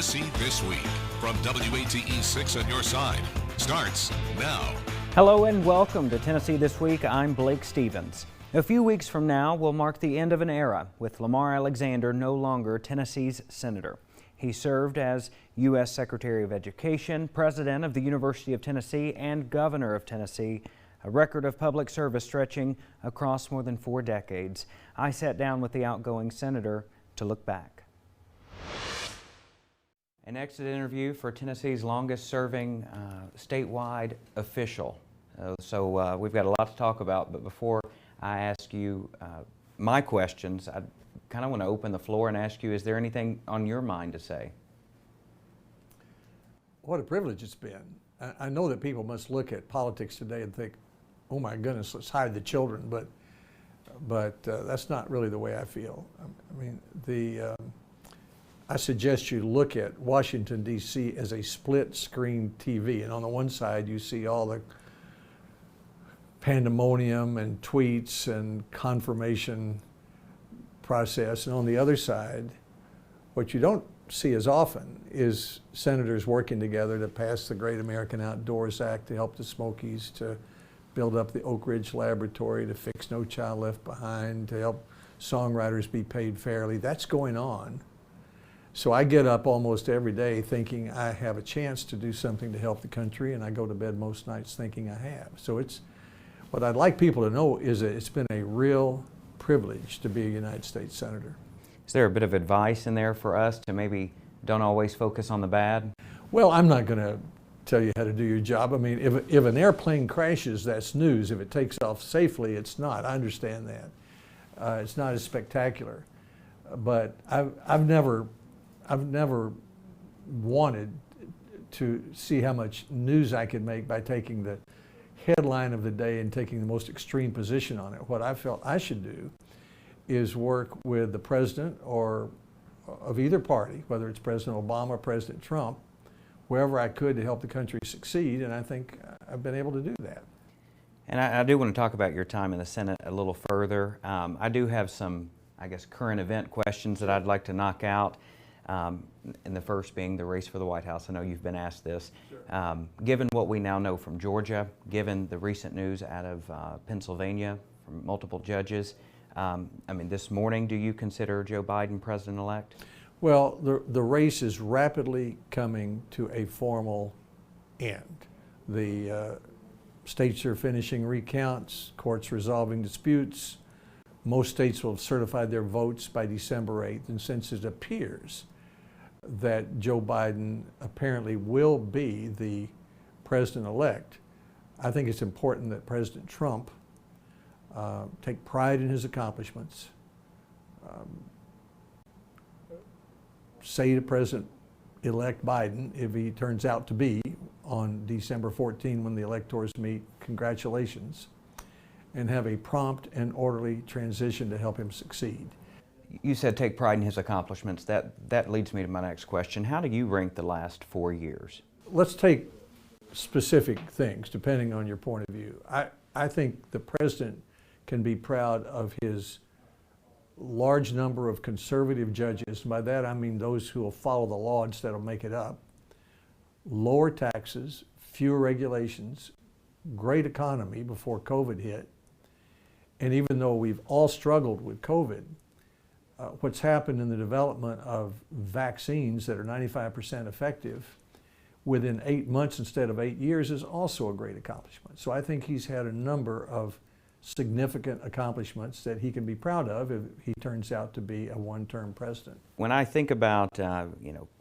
Tennessee This Week from WATE 6 on your side starts now. Hello and welcome to Tennessee This Week. I'm Blake Stevens. A few weeks from now will mark the end of an era with Lamar Alexander no longer Tennessee's senator. He served as U.S. Secretary of Education, President of the University of Tennessee, and Governor of Tennessee, a record of public service stretching across more than 4 decades. I sat down with the outgoing senator to look back. An exit interview for Tennessee's longest-serving statewide official. So we've got a lot to talk about, but before I ask you my questions, I kind of want to open the floor and ask you, is there anything on your mind to say? What a privilege it's been. I know that people must look at politics today and think, oh my goodness, let's hide the children, but that's not really the way I feel. I mean, I suggest you look at Washington, D.C. as a split-screen TV, and on the one side you see all the pandemonium and tweets and confirmation process, and on the other side, what you don't see as often is senators working together to pass the Great American Outdoors Act, to help the Smokies, to build up the Oak Ridge Laboratory, to fix No Child Left Behind, to help songwriters be paid fairly. That's going on. So I get up almost every day thinking I have a chance to do something to help the country, and I go to bed most nights thinking I have. So it's, what I'd like people to know is that it's been a real privilege to be a United States Senator. Is there a bit of advice in there for us to maybe don't always focus on the bad? Well, I'm not going to tell you how to do your job. I mean, if an airplane crashes, that's news. If it takes off safely, it's not. I understand that. It's not as spectacular. But I've never wanted to see how much news I could make by taking the headline of the day and taking the most extreme position on it. What I felt I should do is work with the president or of either party, whether it's President Obama or President Trump, wherever I could to help the country succeed, and I think I've been able to do that. And I do want to talk about your time in the Senate a little further. I do have some, I guess, current event questions that I'd like to knock out. And the first being the race for the White House. I know you've been asked this. Sure. Given what we now know from Georgia, given the recent news out of Pennsylvania from multiple judges, I mean, this morning, do you consider Joe Biden president-elect? Well, the race is rapidly coming to a formal end. The states are finishing recounts, courts resolving disputes. Most states will have certified their votes by December 8th, and since it appears that Joe Biden apparently will be the president-elect, I think it's important that President Trump take pride in his accomplishments, say to President-elect Biden, if he turns out to be on December 14 when the electors meet, congratulations, and have a prompt and orderly transition to help him succeed. You said take pride in his accomplishments. That leads me to my next question. How do you rank the last 4 years? Let's take specific things depending on your point of view. I think the president can be proud of his large number of conservative judges, and by that I mean those who will follow the law instead of make it up, lower taxes, fewer regulations, great economy before COVID hit. And even though we've all struggled with COVID, what's happened in the development of vaccines that are 95% effective within 8 months instead of 8 years is also a great accomplishment. So I think he's had a number of significant accomplishments that he can be proud of if he turns out to be a one-term president. When I think about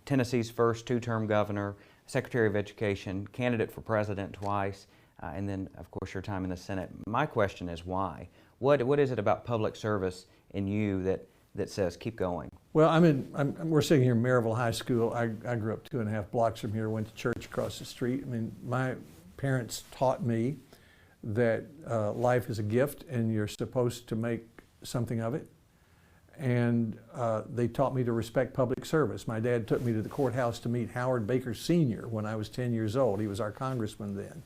Tennessee's first 2-term governor, Secretary of Education, candidate for president twice, and then, of course, your time in the Senate. My question is why? What is it about public service in you that says keep going? Well, we're sitting here in Maryville High School. I grew up 2.5 blocks from here, went to church across the street. I mean, my parents taught me that life is a gift and you're supposed to make something of it. And they taught me to respect public service. My dad took me to the courthouse to meet Howard Baker Sr. when I was 10 years old. He was our congressman then.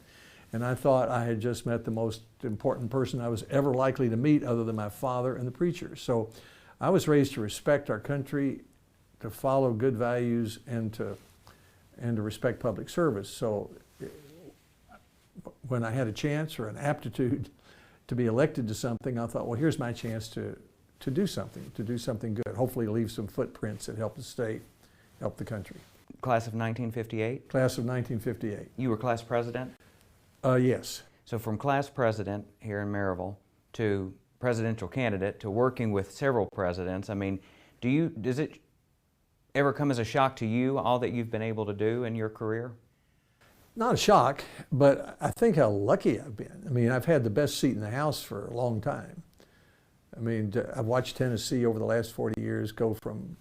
And I thought I had just met the most important person I was ever likely to meet other than my father and the preacher. So I was raised to respect our country, to follow good values and to respect public service. So when I had a chance or an aptitude to be elected to something, I thought, well, here's my chance to do something good. Hopefully leave some footprints that help the state, help the country. Class of 1958? Class of 1958. You were class president? Yes. So from class president here in Maryville to presidential candidate to working with several presidents, I mean, does it ever come as a shock to you, all that you've been able to do in your career? Not a shock, but I think how lucky I've been. I mean, I've had the best seat in the House for a long time. I mean, I've watched Tennessee over the last 40 years go from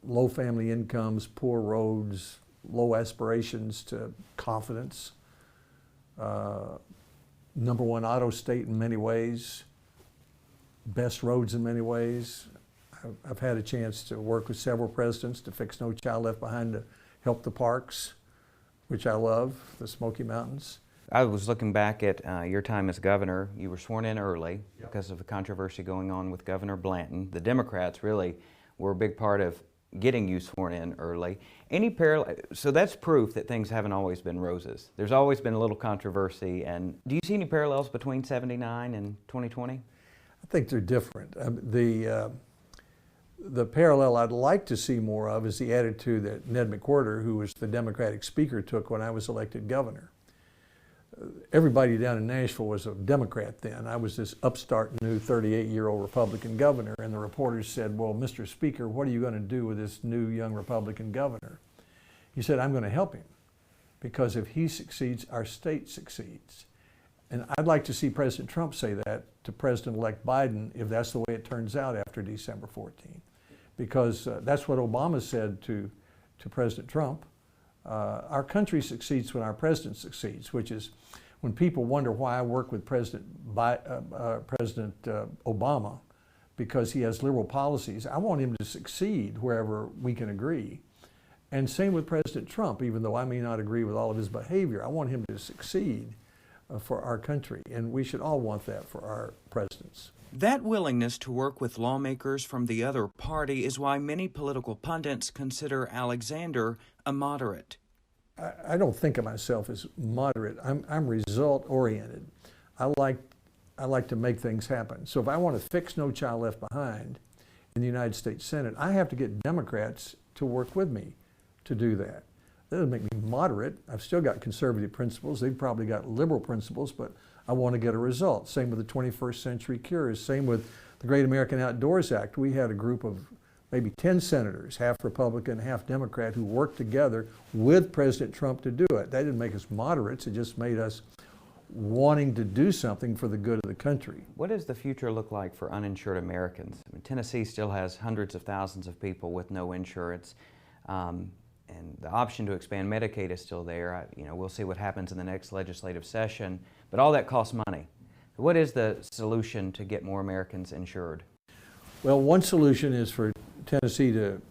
low family incomes, poor roads, low aspirations to confidence. Number one auto state in many ways, best roads in many ways. I've had a chance to work with several presidents to fix No Child Left Behind, to help the parks, which I love, the Smoky Mountains. I was looking back at your time as governor. You were sworn in early because of the controversy going on with Governor Blanton. The Democrats really were a big part of getting you sworn in early. Any parallel? So that's proof that things haven't always been roses. There's always been a little controversy. And do you see any parallels between '79 and 2020? I think they're different. The parallel I'd like to see more of is the attitude that Ned McWhorter, who was the Democratic Speaker, took when I was elected governor. Everybody down in Nashville was a Democrat then. I was this upstart new 38-year-old Republican governor, and the reporters said, well, Mr. Speaker, what are you going to do with this new young Republican governor? He said, I'm going to help him, because if he succeeds, our state succeeds. And I'd like to see President Trump say that to President-elect Biden if that's the way it turns out after December 14, because that's what Obama said to President Trump. Our country succeeds when our president succeeds, which is when people wonder why I work with President Obama, because he has liberal policies. I want him to succeed wherever we can agree. And same with President Trump, even though I may not agree with all of his behavior, I want him to succeed for our country. And we should all want that for our presidents. That willingness to work with lawmakers from the other party is why many political pundits consider Alexander a moderate. I don't think of myself as moderate. I'm result-oriented. I like to make things happen. So if I want to fix No Child Left Behind in the United States Senate, I have to get Democrats to work with me to do that. That doesn't make me moderate. I've still got conservative principles. They've probably got liberal principles, but I want to get a result. Same with the 21st Century Cures. Same with the Great American Outdoors Act. We had a group of maybe 10 senators, half Republican, half Democrat, who worked together with President Trump to do it. That didn't make us moderates. It just made us wanting to do something for the good of the country. What does the future look like for uninsured Americans? I mean, Tennessee still has hundreds of thousands of people with no insurance. And the option to expand Medicaid is still there. We'll see what happens in the next legislative session, but all that costs money. What is the solution to get more Americans insured? Well, one solution is for Tennessee to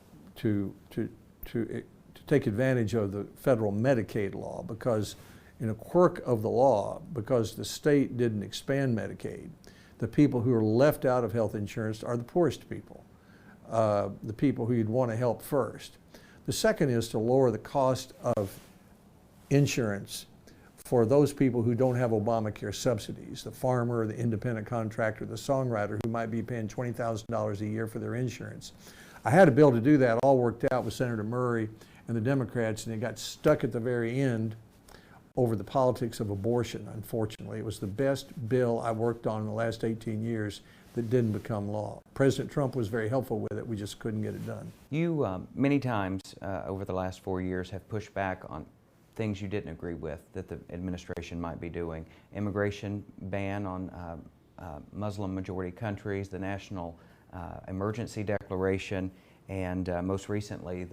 take advantage of the federal Medicaid law, because in a quirk of the law, because the state didn't expand Medicaid, the people who are left out of health insurance are the poorest people, the people who you'd want to help first. The second is to lower the cost of insurance for those people who don't have Obamacare subsidies, the farmer, the independent contractor, the songwriter who might be paying $20,000 a year for their insurance. I had a bill to do that, all worked out with Senator Murray and the Democrats, and it got stuck at the very end over the politics of abortion, unfortunately. It was the best bill I worked on in the last 18 years that didn't become law. President Trump was very helpful with it. We just couldn't get it done. You, many times over the last 4 years, have pushed back on things you didn't agree with that the administration might be doing. Immigration ban on Muslim majority countries, the national emergency declaration, and most recently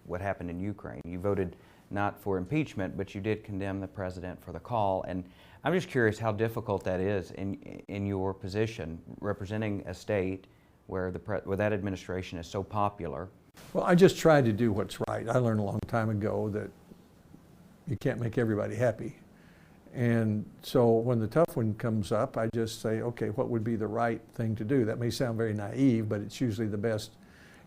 what happened in Ukraine. You voted not for impeachment, but you did condemn the president for the call. And I'm just curious how difficult that is in your position, representing a state where that administration is so popular. Well, I just tried to do what's right. I learned a long time ago that you can't make everybody happy. And so when the tough one comes up, I just say, okay, what would be the right thing to do? That may sound very naive, but it's usually the best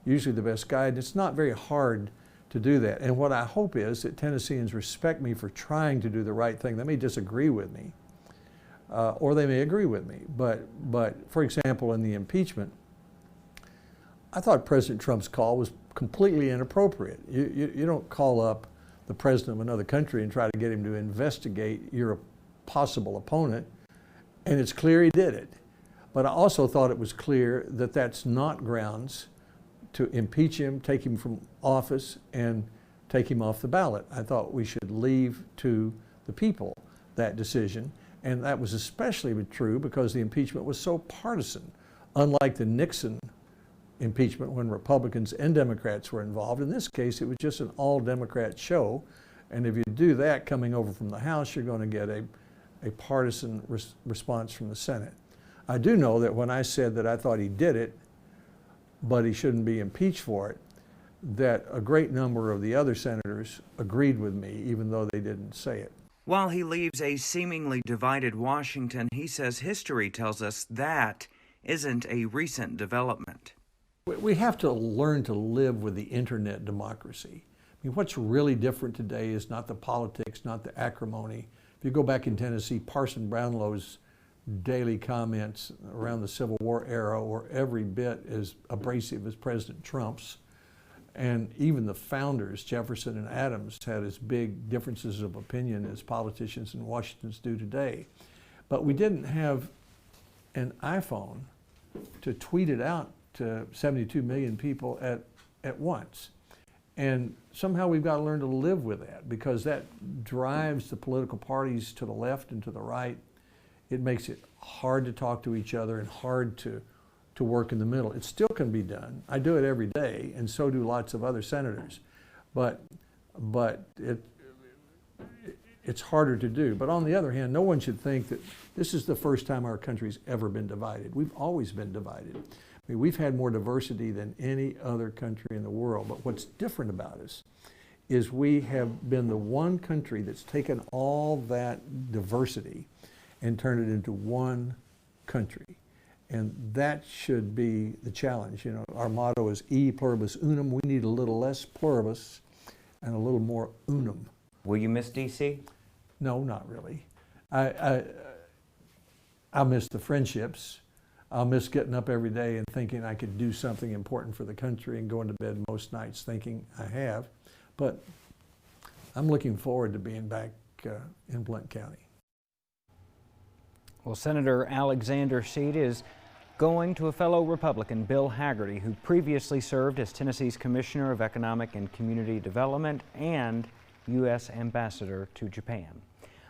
usually the best guide. It's not very hard to do that. And what I hope is that Tennesseans respect me for trying to do the right thing. They may disagree with me, or they may agree with me. But for example, in the impeachment, I thought President Trump's call was completely inappropriate. You don't call up the president of another country and try to get him to investigate your possible opponent, and it's clear he did it. But I also thought it was clear that that's not grounds to impeach him, take him from office, and take him off the ballot. I thought we should leave to the people that decision, and that was especially true because the impeachment was so partisan. Unlike the Nixon impeachment when Republicans and Democrats were involved, in this case it was just an all-Democrat show, and if you do that coming over from the House, you're going to get a partisan response from the Senate. I do know that when I said that I thought he did it, but he shouldn't be impeached for it, that a great number of the other senators agreed with me, even though they didn't say it. While he leaves a seemingly divided Washington, he says history tells us that isn't a recent development. We have to learn to live with the internet democracy. I mean, what's really different today is not the politics, not the acrimony. If you go back in Tennessee, Parson Brownlow's daily comments around the Civil War era were every bit as abrasive as President Trump's. And even the founders, Jefferson and Adams, had as big differences of opinion as politicians in Washington do today. But we didn't have an iPhone to tweet it out to 72 million people at once. And somehow we've got to learn to live with that, because that drives the political parties to the left and to the right. It makes it hard to talk to each other and hard to work in the middle. It still can be done. I do it every day, and so do lots of other senators. But it's harder to do. But on the other hand, no one should think that this is the first time our country's ever been divided. We've always been divided. I mean, we've had more diversity than any other country in the world. But what's different about us is we have been the one country that's taken all that diversity and turn it into one country. And that should be the challenge. You know, our motto is E pluribus unum. We need a little less pluribus and a little more unum. Will you miss D.C.? No, not really. I'll miss the friendships. I'll miss getting up every day and thinking I could do something important for the country and going to bed most nights thinking I have. But I'm looking forward to being back in Blount County. Well, Senator Alexander's seat is going to a fellow Republican, Bill Hagerty, who previously served as Tennessee's Commissioner of Economic and Community Development and U.S. Ambassador to Japan.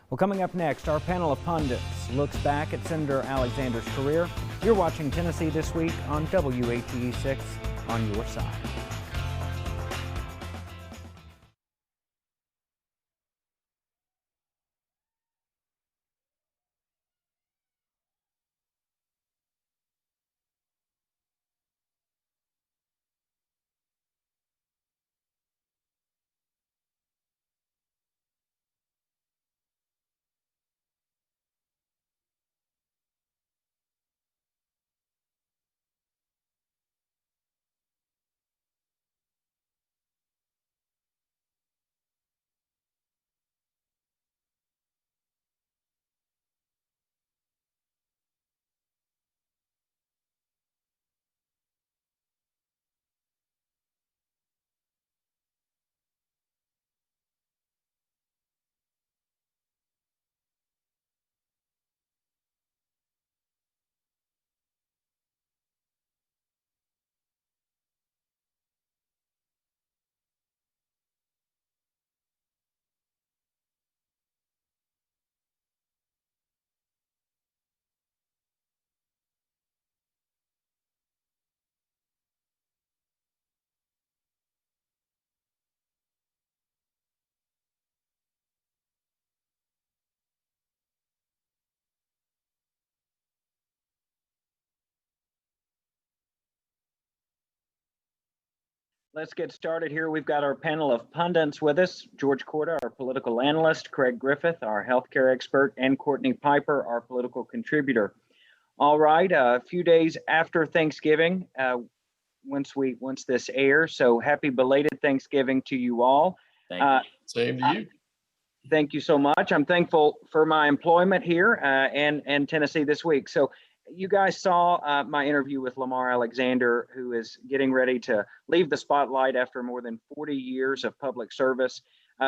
Well, coming up next, our panel of pundits looks back at Senator Alexander's career. You're watching Tennessee This Week on WATE 6 on your side. Let's get started here. We've got our panel of pundits with us. George Corda, our political analyst, Craig Griffith, our healthcare expert, and Courtney Piper, our political contributor. All right, a few days after Thanksgiving, once this airs. So happy belated Thanksgiving to you all. Thank you. Same to you. Thank you so much. I'm thankful for my employment here and Tennessee this week. So you guys saw my interview with Lamar Alexander, who is getting ready to leave the spotlight after more than 40 years of public service.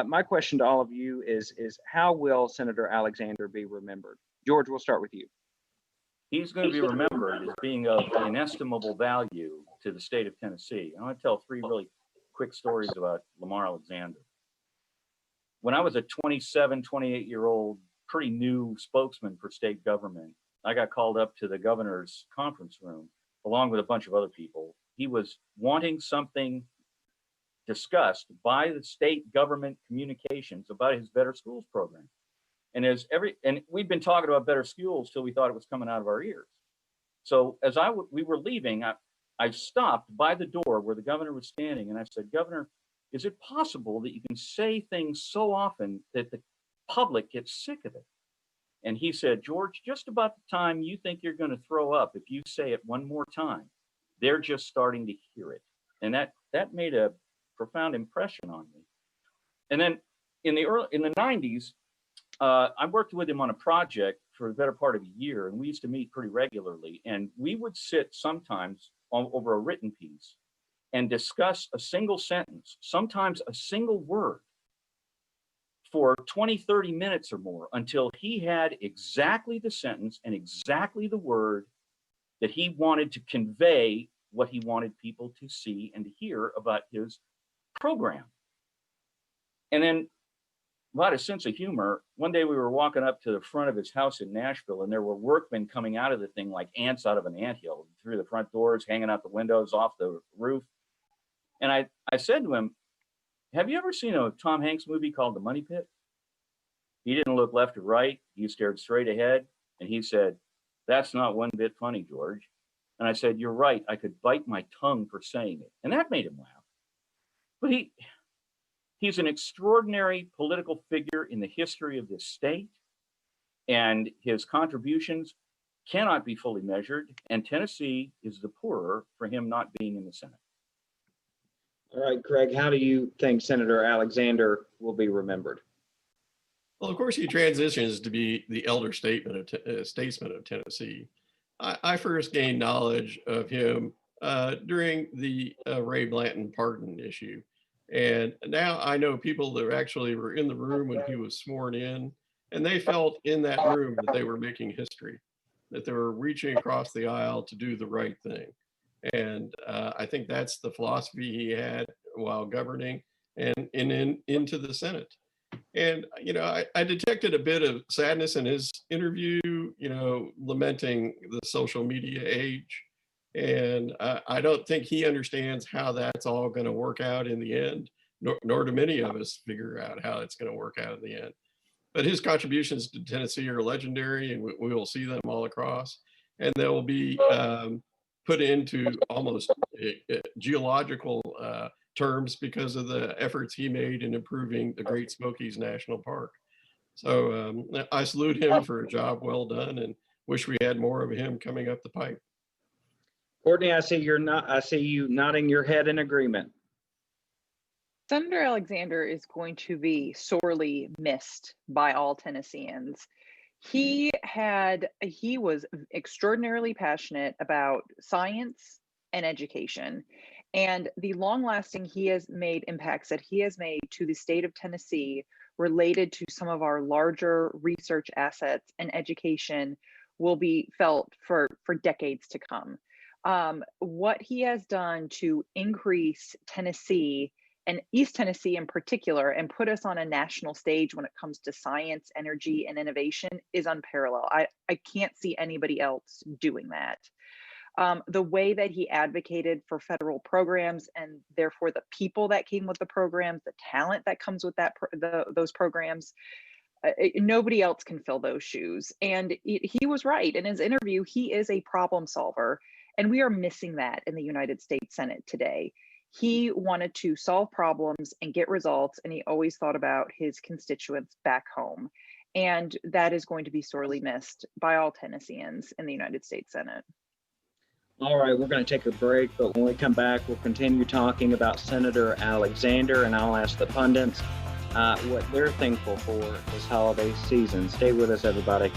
My question to all of you is how will Senator Alexander be remembered? George, we'll start with you. He's going to be remembered as being of inestimable value to the state of Tennessee. I want to tell three really quick stories about Lamar Alexander. When I was a 27, 28-year-old, pretty new spokesman for state government, I got called up to the governor's conference room along with a bunch of other people. He was wanting something discussed by the state government communications about his Better Schools program. And we'd been talking about better schools till we thought it was coming out of our ears. So as we were leaving, I stopped by the door where the governor was standing, and I said, "Governor, is it possible that you can say things so often that the public gets sick of it?" And he said, "George, just about the time you think you're going to throw up, if you say it one more time, they're just starting to hear it." And that made a profound impression on me. And then in the 90s, I worked with him on a project for the better part of a year, and we used to meet pretty regularly. And we would sit sometimes over a written piece and discuss a single sentence, sometimes a single word, for 20, 30 minutes or more until he had exactly the sentence and exactly the word that he wanted to convey what he wanted people to see and to hear about his program. And then, a lot of sense of humor. One day we were walking up to the front of his house in Nashville, and there were workmen coming out of the thing like ants out of an anthill, through the front doors, hanging out the windows, off the roof. And I said to him, "Have you ever seen a Tom Hanks movie called The Money Pit?" He didn't look left or right. He stared straight ahead, and he said, "That's not one bit funny, George." And I said, "You're right. I could bite my tongue for saying it." And that made him laugh. But he's an extraordinary political figure in the history of this state, and his contributions cannot be fully measured, and Tennessee is the poorer for him not being in the Senate. All right, Craig, how do you think Senator Alexander will be remembered? Well, of course, he transitions to be the elder statesman of Tennessee. I first gained knowledge of him during the Ray Blanton pardon issue. And now I know people that actually were in the room when he was sworn in, and they felt in that room that they were making history, that they were reaching across the aisle to do the right thing. And I think that's the philosophy he had while governing and into the Senate. And, I detected a bit of sadness in his interview, lamenting the social media age. And I don't think he understands how that's all going to work out in the end, nor do many of us figure out how it's going to work out in the end. But his contributions to Tennessee are legendary, and we will see them all across. And they will be put into almost geological terms because of the efforts he made in improving the Great Smokies National Park. So I salute him for a job well done, and wish we had more of him coming up the pipe. Courtney, I see you nodding your head in agreement. Senator Alexander is going to be sorely missed by all Tennesseans. He was extraordinarily passionate about science and education, and the long-lasting impacts that he has made to the state of Tennessee related to some of our larger research assets and education will be felt for decades to come. What he has done to increase Tennessee and East Tennessee in particular, and put us on a national stage when it comes to science, energy, and innovation is unparalleled. I can't see anybody else doing that. The way that he advocated for federal programs, and therefore the people that came with the programs, the talent that comes with those programs, nobody else can fill those shoes. And he was right in his interview. He is a problem solver, and we are missing that in the United States Senate today. He wanted to solve problems and get results, and he always thought about his constituents back home. And that is going to be sorely missed by all Tennesseans in the United States Senate. All right, we're going to take a break, but when we come back, we'll continue talking about Senator Alexander, and I'll ask the pundits what they're thankful for this holiday season. Stay with us, everybody.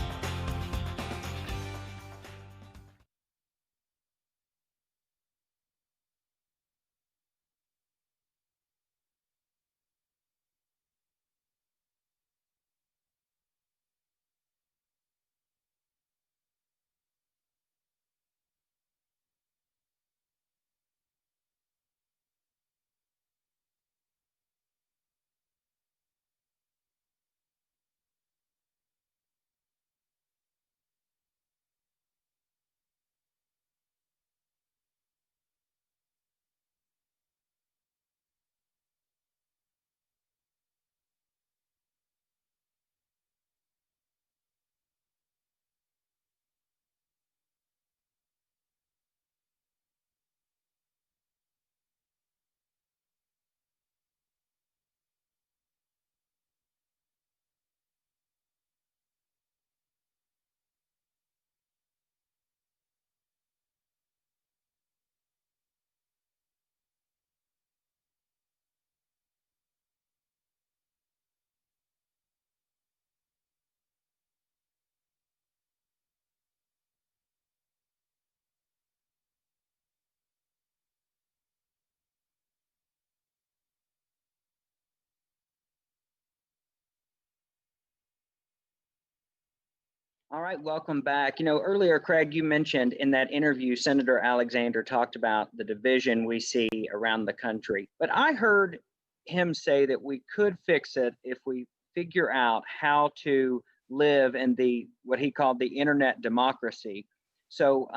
All right, welcome back. You know, earlier, Craig, you mentioned in that interview, Senator Alexander talked about the division we see around the country. But I heard him say that we could fix it if we figure out how to live in the what he called the internet democracy. So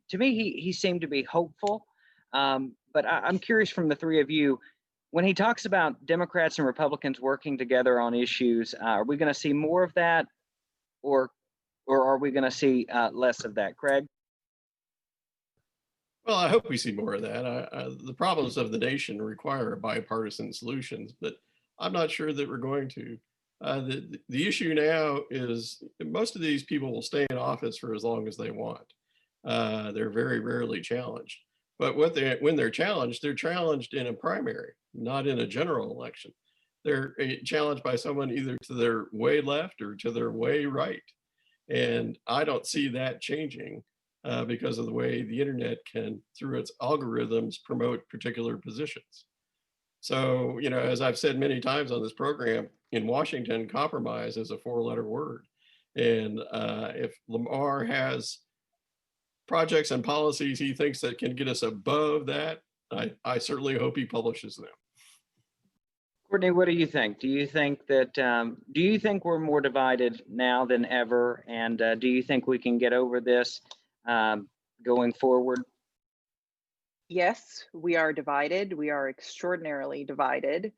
to me, he seemed to be hopeful. But I'm curious from the three of you, when he talks about Democrats and Republicans working together on issues, are we going to see more of that, or are we going to see less of that, Craig? Well, I hope we see more of that. The problems of the nation require bipartisan solutions, but I'm not sure that we're going to. The issue now is most of these people will stay in office for as long as they want. They're very rarely challenged. But when they're challenged in a primary, not in a general election. They're challenged by someone either to their way left or to their way right. And I don't see that changing because of the way the internet can, through its algorithms, promote particular positions. So, you know, as I've said many times on this program, in Washington, compromise is a four-letter word. And if Lamar has projects and policies he thinks that can get us above that, I certainly hope he publishes them. Courtney, what do you think? Do you think that do you think we're more divided now than ever, and do you think we can get over this going forward? Yes, we are divided. We are extraordinarily divided.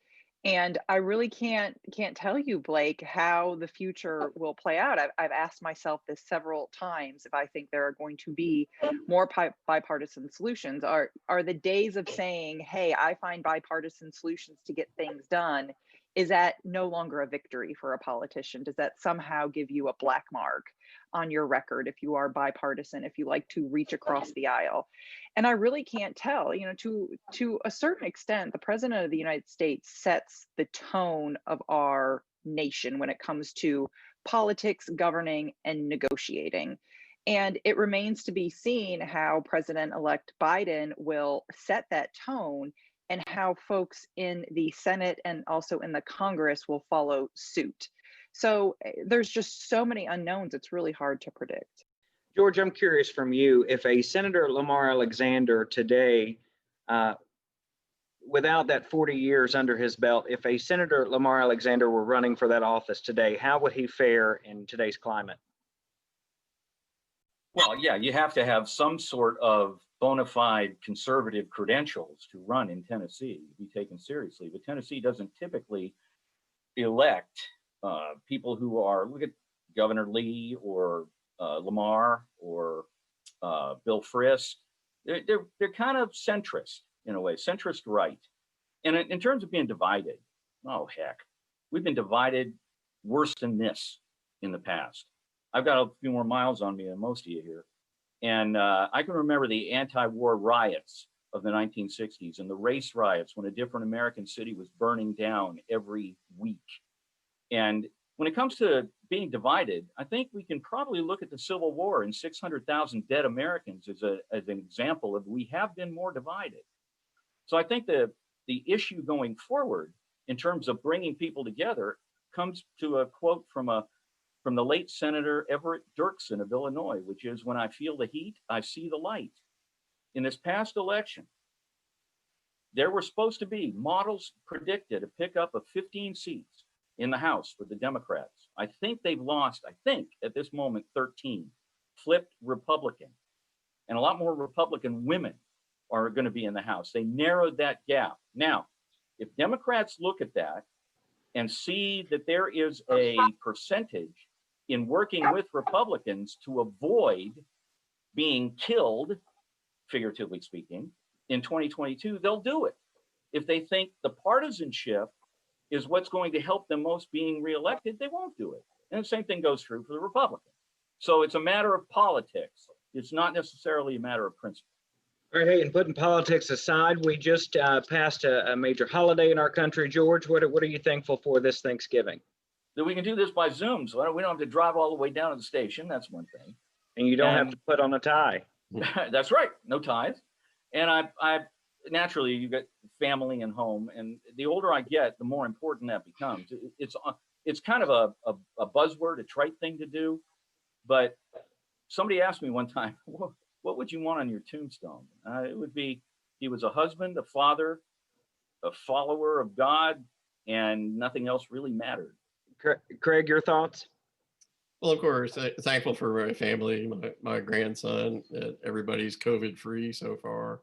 And I really can't tell you, Blake, how the future will play out. I've asked myself this several times if I think there are going to be more bipartisan solutions. Are the days of saying, hey, I find bipartisan solutions to get things done, is that no longer a victory for a politician? Does that somehow give you a black mark on your record if you are bipartisan, if you like to reach across the aisle? And I really can't tell. You know, to a certain extent, the president of the United States sets the tone of our nation when it comes to politics, governing, and negotiating. And it remains to be seen how President-elect Biden will set that tone and how folks in the Senate and also in the Congress will follow suit. So there's just so many unknowns, it's really hard to predict. George, I'm curious from you, if a Senator Lamar Alexander today, without that 40 years under his belt, if a Senator Lamar Alexander were running for that office today, how would he fare in today's climate? Well, yeah, you have to have some sort of bona fide conservative credentials to run in Tennessee, to be taken seriously. But Tennessee doesn't typically elect people who are, look at Governor Lee or Lamar or Bill Frist. They're kind of centrist in a way, centrist right. And in terms of being divided, oh heck, we've been divided worse than this in the past. I've got a few more miles on me than most of you here. And I can remember the anti-war riots of the 1960s and the race riots when a different American city was burning down every week. And when it comes to being divided, I think we can probably look at the Civil War and 600,000 dead Americans as an example of we have been more divided. So I think the issue going forward in terms of bringing people together comes to a quote from the late Senator Everett Dirksen of Illinois, which is, "When I feel the heat, I see the light." In this past election, there were supposed to be models predicted to pick up 15 seats in the House for the Democrats. I think they've lost, at this moment, 13, flipped Republican. And a lot more Republican women are going to be in the House. They narrowed that gap. Now, if Democrats look at that and see that there is a percentage in working with Republicans to avoid being killed, figuratively speaking, in 2022, they'll do it. If they think the partisanship is what's going to help them most being reelected, they won't do it. And the same thing goes true for the Republicans. So it's a matter of politics. It's not necessarily a matter of principle. All right, hey, and putting politics aside, we just passed a major holiday in our country. George, what are you thankful for this Thanksgiving? That we can do this by Zoom, so we don't have to drive all the way down to the station. That's one thing. And you don't have to put on a tie. That's right, no ties. And I naturally, you get family and home, and the older I get, the more important that becomes. It's kind of a buzzword, a trite thing to do, but somebody asked me one time, what would you want on your tombstone? It would be, he was a husband, a father, a follower of God, and nothing else really mattered. Craig, your thoughts? Well, of course, thankful for my family, my grandson, everybody's COVID-free so far.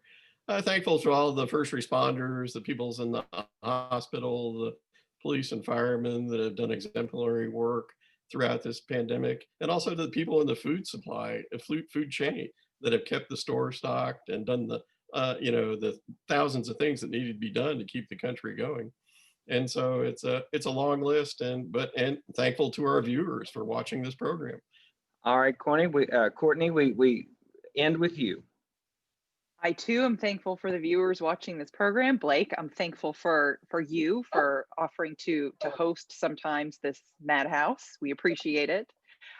Thankful for all the first responders, the people's in the hospital, the police and firemen that have done exemplary work throughout this pandemic, and also to the people in the food supply, food chain that have kept the store stocked and done the thousands of things that needed to be done to keep the country going. And so it's a long list, and thankful to our viewers for watching this program. All right, Courtney, we end with you. I too am thankful for the viewers watching this program. Blake, I'm thankful for you for offering to host sometimes this madhouse. We appreciate it.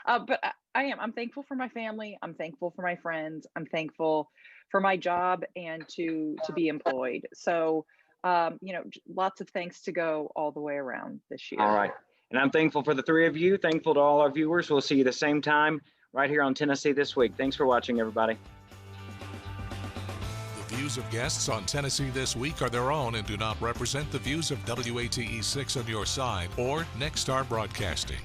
But I'm thankful for my family. I'm thankful for my friends. I'm thankful for my job and to be employed. So lots of thanks to go all the way around this year. All right. And I'm thankful for the three of you. Thankful to all our viewers. We'll see you the same time right here on Tennessee This Week. Thanks for watching, everybody. The views of guests on Tennessee This Week are their own and do not represent the views of WATE 6 on your side or Next Star Broadcasting.